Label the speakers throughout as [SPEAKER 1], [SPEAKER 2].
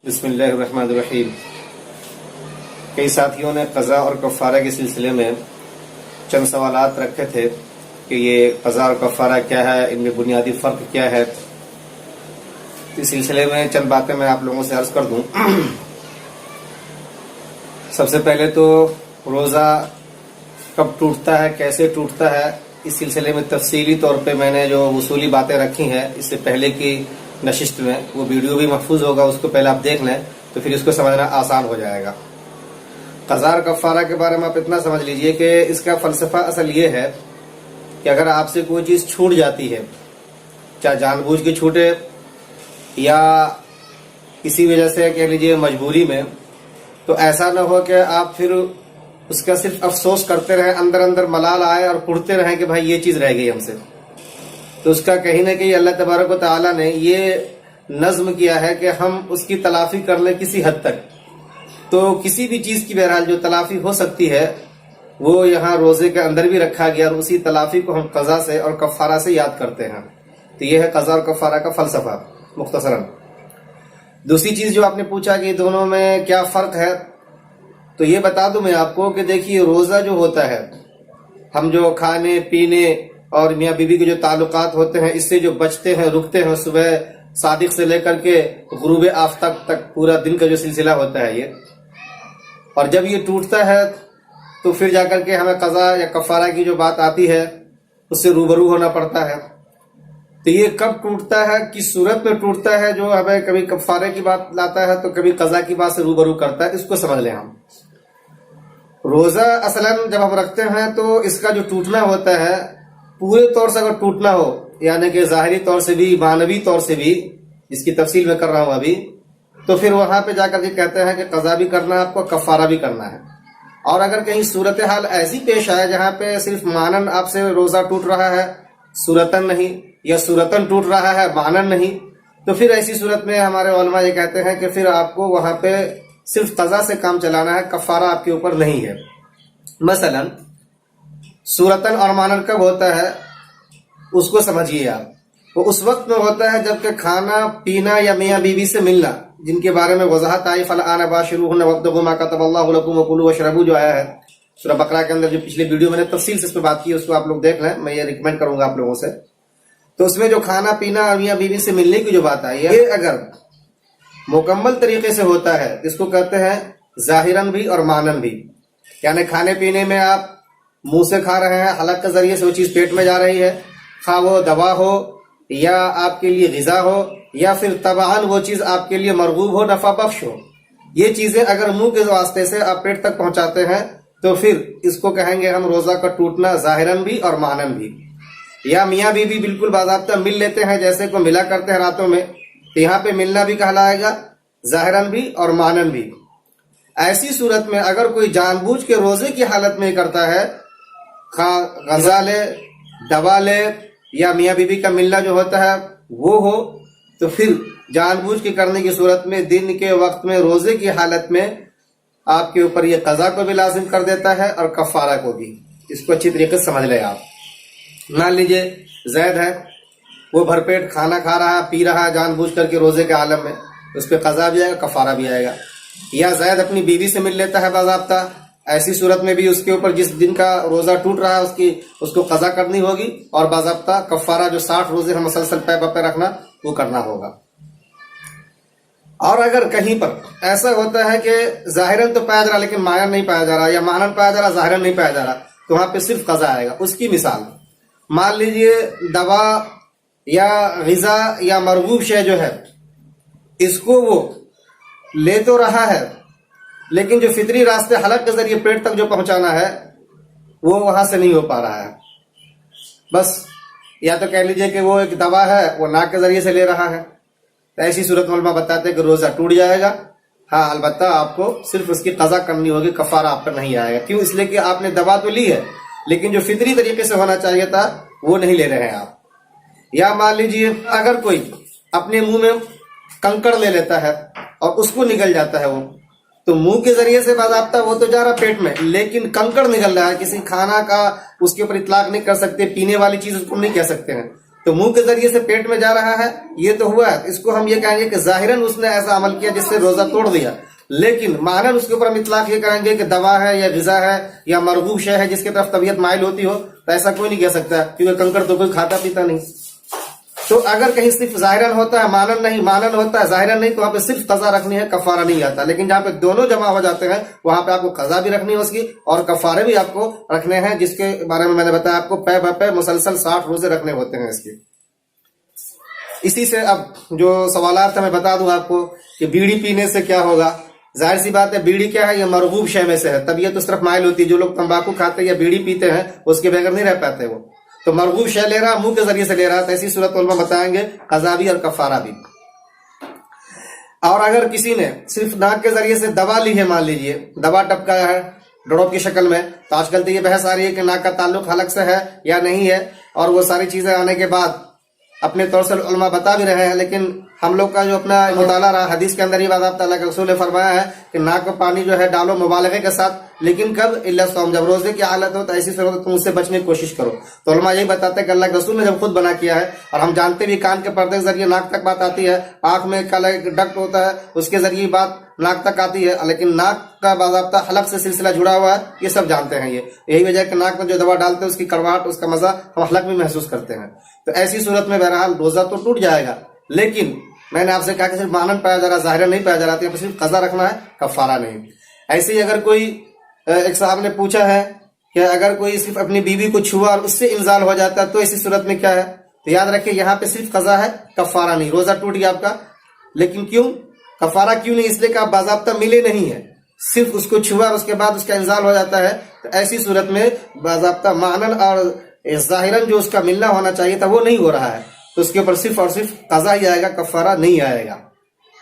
[SPEAKER 1] بسم اللہ الرحمن الرحیم۔ کئی ساتھیوں نے قضا اور کفارہ کے سلسلے میں چند سوالات رکھے تھے کہ یہ قضا اور کفارہ کیا ہے، ان میں بنیادی فرق کیا ہے۔ اس سلسلے میں چند باتیں میں آپ لوگوں سے عرض کر دوں۔ سب سے پہلے تو روزہ کب ٹوٹتا ہے، کیسے ٹوٹتا ہے، اس سلسلے میں تفصیلی طور پہ میں نے جو اصولی باتیں رکھی ہیں اس سے پہلے کی نشست میں، وہ ویڈیو بھی محفوظ ہوگا، اس کو پہلے آپ دیکھ لیں تو پھر اس کو سمجھنا آسان ہو جائے گا۔ قضا اور کفارہ کے بارے میں آپ اتنا سمجھ لیجئے کہ اس کا فلسفہ اصل یہ ہے کہ اگر آپ سے کوئی چیز چھوٹ جاتی ہے، چاہے جان بوجھ کے چھوٹے یا کسی وجہ سے کہہ لیجئے مجبوری میں، تو ایسا نہ ہو کہ آپ پھر اس کا صرف افسوس کرتے رہیں، اندر اندر ملال آئے اور پڑھتے رہیں کہ بھائی یہ چیز رہ گئی ہم سے۔ تو اس کا کہیں نہ کہیں اللہ تبارک و تعالیٰ نے یہ نظم کیا ہے کہ ہم اس کی تلافی کر لیں کسی حد تک۔ تو کسی بھی چیز کی بہرحال جو تلافی ہو سکتی ہے وہ یہاں روزے کے اندر بھی رکھا گیا، اور اسی تلافی کو ہم قضا سے اور کفارہ سے یاد کرتے ہیں۔ تو یہ ہے قضا اور کفارہ کا فلسفہ مختصراً۔ دوسری چیز جو آپ نے پوچھا کہ دونوں میں کیا فرق ہے، تو یہ بتا دوں میں آپ کو کہ دیکھیے روزہ جو ہوتا ہے، ہم جو کھانے پینے اور میاں بیوی کے جو تعلقات ہوتے ہیں اس سے جو بچتے ہیں، رکتے ہیں، صبح صادق سے لے کر کے غروب آفتاب تک پورا دن کا جو سلسلہ ہوتا ہے یہ، اور جب یہ ٹوٹتا ہے تو پھر جا کر کے ہمیں قضا یا کفارہ کی جو بات آتی ہے اس سے روبرو ہونا پڑتا ہے۔ تو یہ کب ٹوٹتا ہے، کس صورت میں ٹوٹتا ہے، جو ہمیں کبھی کفارے کی بات لاتا ہے تو کبھی قضا کی بات سے روبرو کرتا ہے، اس کو سمجھ لیں ہم۔ روزہ اصلاً جب ہم رکھتے ہیں تو اس کا جو ٹوٹنا ہوتا ہے پورے طور سے اگر ٹوٹنا ہو، یعنی کہ ظاہری طور سے بھی معنوی طور سے بھی، جس کی تفصیل میں کر رہا ہوں ابھی، تو پھر وہاں پہ جا کر کے کہتے ہیں کہ قضا بھی کرنا ہے آپ کو، کفارہ بھی کرنا ہے۔ اور اگر کہیں صورتحال ایسی پیش آئے جہاں پہ صرف مانن آپ سے روزہ ٹوٹ رہا ہے، صورتن نہیں، یا صورتن ٹوٹ رہا ہے مانن نہیں، تو پھر ایسی صورت میں ہمارے علماء یہ کہتے ہیں کہ پھر آپ کو وہاں پہ صرف قضا سے کام چلانا ہے، کفارہ آپ کے اوپر نہیں ہے۔ مثلا صورتن اور مانن کب ہوتا ہے اس کو سمجھیے آپ، وہ اس وقت میں ہوتا ہے جب کہ کھانا پینا یا میاں بیوی سے ملنا، جن کے بارے میں وضاحت آئی فالآن باشروہن وابتغوا ما کتب اللہ لکم وکلوا واشربوا جو آیا ہے سورہ بقرہ کے اندر، جو پچھلے ویڈیو میں نے تفصیل سے اس پہ بات کی، اس کو آپ لوگ دیکھ لیں، میں یہ ریکمینڈ کروں گا آپ لوگوں سے۔ تو اس میں جو کھانا پینا اور میاں بیوی سے ملنے کی جو بات آئی ہے، یہ اگر مکمل طریقے سے ہوتا ہے اس کو کہتے ہیں ظاہراً بھی اور مانن بھی، یعنی کھانے پینے میں آپ منہ سے کھا رہے ہیں، حلق کے ذریعے سے وہ چیز پیٹ میں جا رہی ہے، خواہ وہ دوا ہو یا آپ کے لیے غذا ہو یا پھر طبعاً وہ چیز آپ کے لیے مرغوب ہو، نفع بخش ہو، یہ چیزیں اگر منہ کے واسطے سے آپ پیٹ تک پہنچاتے ہیں تو پھر اس کو کہیں گے ہم روزہ کا ٹوٹنا ظاہراً بھی اور مانن بھی۔ یا میاں بیوی بالکل باضابطہ مل لیتے ہیں جیسے کو ملا کرتے ہیں راتوں میں، تو یہاں پہ ملنا بھی کہلائے گا ظاہراً بھی اور مانن بھی۔ ایسی صورت میں اگر کوئی جان بوجھ کے روزے کی حالت میں کرتا ہے، غذا لے، دوا لے یا میاں بیوی کا ملنا جو ہوتا ہے وہ ہو، تو پھر جان بوجھ کے کرنے کی صورت میں دن کے وقت میں روزے کی حالت میں آپ کے اوپر یہ قضا کو بھی لازم کر دیتا ہے اور کفارہ کو بھی۔ اس کو اچھی طریقے سے سمجھ لیں آپ۔ مان لیجئے زید ہے، وہ بھر پیٹ کھانا کھا رہا ہے، پی رہا ہے جان بوجھ کر کے روزے کے عالم میں، اس پہ قضا بھی آئے گا، کفارہ بھی آئے گا۔ یا زید اپنی بیوی سے مل لیتا ہے باضابطہ، ایسی صورت میں بھی اس کے اوپر جس دن کا روزہ ٹوٹ رہا ہے اس کو قضا کرنی ہوگی، اور باضابطہ کفارہ جو 60 روزے ہم مسلسل پے پہ رکھنا وہ کرنا ہوگا۔ اور اگر کہیں پر ایسا ہوتا ہے کہ ظاہراً تو پایا جا رہا لیکن مانن نہیں پایا جا رہا، یا مانن پایا جا رہا ظاہراً نہیں پایا جا رہا، تو وہاں پہ صرف قضا آئے گا۔ اس کی مثال مان لیجئے دوا یا غذا یا مرغوب شے جو ہے، اس کو وہ لے تو رہا ہے لیکن جو فطری راستے حلق کے ذریعے پیٹ تک جو پہنچانا ہے وہ وہاں سے نہیں ہو پا رہا ہے۔ بس یا تو کہہ لیجئے کہ وہ ایک دوا ہے وہ ناک کے ذریعے سے لے رہا ہے، تو ایسی صورت میں علماء بتاتے ہیں کہ روزہ ٹوٹ جائے گا۔ ہاں البتہ آپ کو صرف اس کی قضا کرنی ہوگی، کفارہ آپ پر نہیں آئے گا۔ کیوں؟ اس لیے کہ آپ نے دوا تو لی ہے لیکن جو فطری طریقے سے ہونا چاہیے تھا وہ نہیں لے رہے ہیں آپ۔ یا مان لیجئے اگر کوئی اپنے منہ میں کنکڑ لے لیتا ہے اور اس کو نگل جاتا ہے، وہ تو منہ کے ذریعے سے باضابطہ وہ تو جا رہا پیٹ میں لیکن کنکڑ نگل رہا ہے، کسی کھانا کا اس کے اوپر اطلاق نہیں کر سکتے، پینے والی چیز اس کو نہیں کہہ سکتے ہیں، تو تو منہ کے ذریعے سے پیٹ میں جا رہا ہے یہ تو ہوا ہے، اس کو ہم یہ کہیں گے کہ ظاہراً اس نے ایسا عمل کیا جس سے روزہ توڑ دیا، لیکن معناً اس کے اوپر ہم اطلاق یہ کریں گے کہ دوا ہے یا غذا ہے یا مرغوب شے ہے جس کی طرف طبیعت مائل ہوتی ہو، تو ایسا کوئی نہیں کہہ سکتا کیونکہ کنکڑ تو کوئی کھاتا پیتا نہیں۔ تو اگر کہیں صرف ظاہراً ہوتا ہے معناً نہیں، معناً ہوتا ہے ظاہراً نہیں، تو وہاں پہ صرف قضا رکھنی ہے، کفارہ نہیں آتا۔ لیکن جہاں پہ دونوں جمع ہو جاتے ہیں وہاں پہ آپ کو قضا بھی رکھنی ہے اس کی، اور کفارے بھی آپ کو رکھنے ہیں، جس کے بارے میں نے بتایا آپ کو پے بہ پے مسلسل 60 روزے رکھنے ہوتے ہیں اس کی۔ اسی سے اب جو سوالات ہیں میں بتا دوں آپ کو کہ بیڑی پینے سے کیا ہوگا۔ ظاہر سی بات ہے بیڑی کیا ہے، یہ مرغوب شے میں سے ہے، طبیعت اس طرف مائل ہوتی ہے۔ جو لوگ تمباکو کھاتے ہیں یا بیڑی پیتے ہیں اس کے بغیر نہیں رہ پاتے، وہ تو مرغوب شے لے رہا، منہ کے ذریعے سے لے رہا، تو ایسی صورت علماء بتائیں گے قضا بھی اور کفارہ بھی۔ اور اگر کسی نے صرف ناک کے ذریعے سے دوا لی ہے، مان لیجئے دوا ٹپکایا ہے ڈراپ کی شکل میں، تو آج کل تو یہ بحث آ رہی ہے کہ ناک کا تعلق حلق سے ہے یا نہیں ہے، اور وہ ساری چیزیں آنے کے بعد اپنے طور سے علماء بتا بھی رہے ہیں، لیکن ہم لوگ کا جو اپنا مطالعہ رہا حدیث کے اندر یہ بات تعالیٰ کے رسول نے فرمایا ہے کہ ناک کو پانی جو ہے ڈالو مبالغے کے ساتھ، لیکن کب الا صوم، جب روزے کی حالت ہو تو ایسی صورت تم اس سے بچنے کی کوشش کرو۔ تو علماء یہی بتاتے ہیں کہ اللہ کے رسول نے جب خود بنا کیا ہے، اور ہم جانتے بھی کان کے پردے کے ذریعے ناک تک بات آتی ہے، آنکھ میں کالا ایک ڈکٹ ہوتا ہے اس کے ذریعے بات ناک تک آتی ہے، لیکن ناک کا باضابطہ حلق سے سلسلہ جڑا ہوا ہے، یہ سب جانتے ہیں۔ یہی وجہ ہے کہ ناک میں جو دوا ڈالتے ہیں اس کی کڑواہٹ، اس کا مزہ ہم حلق میں محسوس کرتے ہیں۔ تو ایسی صورت میں بہرحال روزہ تو ٹوٹ جائے گا، لیکن میں نے آپ سے کہا کہ صرف مانن پایا جا رہا، ظاہرہ نہیں پایا جا رہا، تو صرف قضا رکھنا ہے، کفارہ نہیں۔ ایسے ہی اگر کوئی ایک صاحب نے پوچھا ہے کہ اگر کوئی صرف اپنی بیوی کو چھوا اور اس سے انزال ہو جاتا ہے تو ایسی صورت میں کیا ہے، تو یاد رکھیں یہاں پہ صرف قضا ہے، کفارہ نہیں۔ روزہ ٹوٹ گیا آپ کا، لیکن کیوں کفارہ کیوں نہیں؟ اس لیے کہ آپ باضابطہ ملے نہیں ہے، صرف اس کو چھوا اور اس کے بعد اس کا انزال ہو جاتا ہے، تو ایسی صورت میں باضابطہ معنن اور ظاہراً جو اس کا ملنا ہونا چاہیے تھا وہ نہیں ہو رہا ہے، تو اس کے اوپر صرف اور صرف قضا ہی آئے گا، کفارہ نہیں آئے گا۔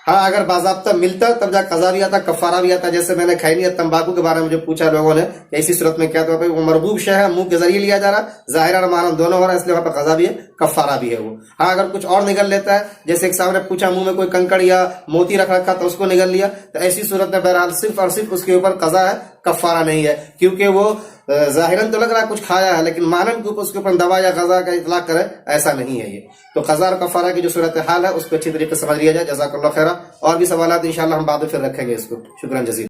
[SPEAKER 1] ہاں اگر باضابطہ ملتا تب جا قضا بھی آتا، کفارہ بھی آتا۔ جیسے میں نے خیری یا تمباکو کے بارے میں جو پوچھا لوگوں نے، ایسی صورت میں کیا تو وہ مرغوب شے ہے، منہ کے ذریعے لیا جا رہا، ظاہر اور معنن دونوں ہو رہا ہے، اس لیے وہاں پہ قضا بھی ہے، کفارہ بھی ہے وہ۔ ہاں اگر کچھ اور نگل لیتا ہے، جیسے ایک صاحب نے پوچھا منہ میں کوئی کنکڑ یا موتی رکھ رکھا تو اس کو نگل لیا، تو ایسی صورت میں بہرحال صرف اور صرف اس کے اوپر قضا ہے، کفارہ نہیں ہے، کیونکہ وہ ظاہراً تو لگ رہا ہے کچھ کھایا ہے، لیکن مانن کے اوپر اس کے اوپر دوا یا غذا کا اطلاق کرے، ایسا نہیں ہے یہ۔ تو قضا اور کفارہ کی جو صورتحال ہے اس کو اچھی طریقے سے سمجھ لیا جائے۔ جزاک اللہ خیرہ۔ اور بھی سوالات انشاءاللہ ہم بعد میں پھر رکھیں گے اس کو۔ شکراً جزیلا۔